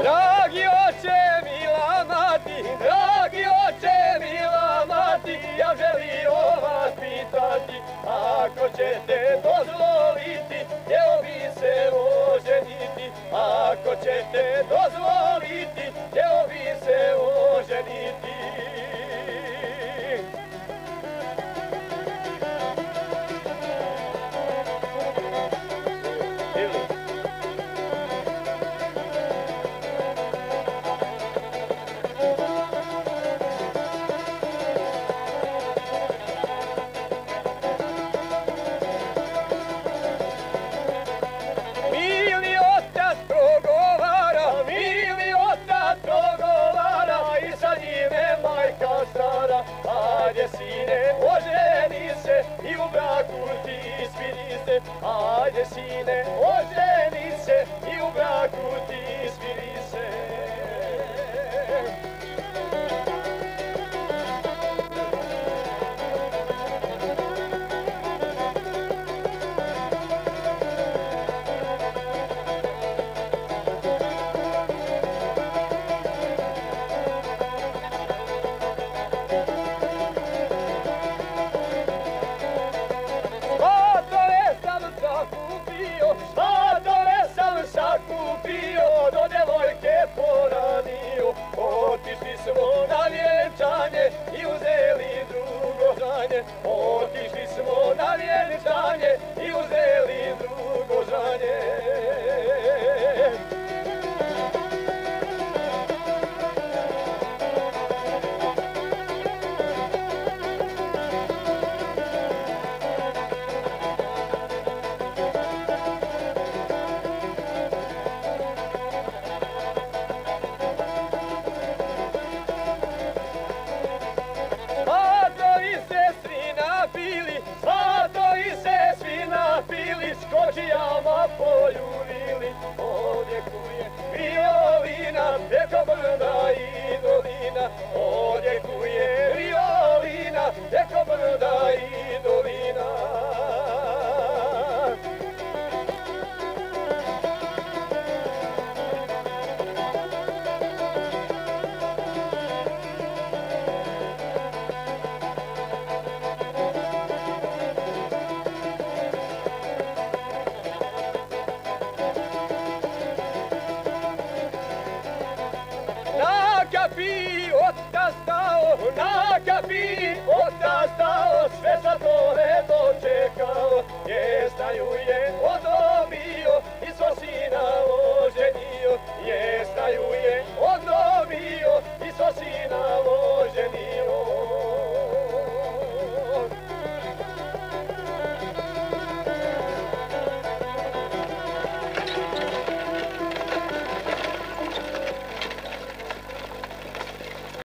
Dragi oče, mila mati, dragi oče, mila mati, ja želim vas pitati, ako ćete dozvoliti, htjeo bi se oženiti, ako ćete dozvoliti, htjeo bi se oženiti. Ajde sine, oženi se i u braku ti smiri se. Ajde sine, oženi se i u braku ti smiri se. Svatove sam sakupio, do devojke poranio. Otišli smo na vjenčanje i uzeli drugo žanje. Otišli smo na vjenčanje i uzeli drugo žanje. Skočijama poljubili, odjekuje violina, preko brda i dolina. Odjekuje violina, preko brda i dolina. Na kapi otac stao, na kapi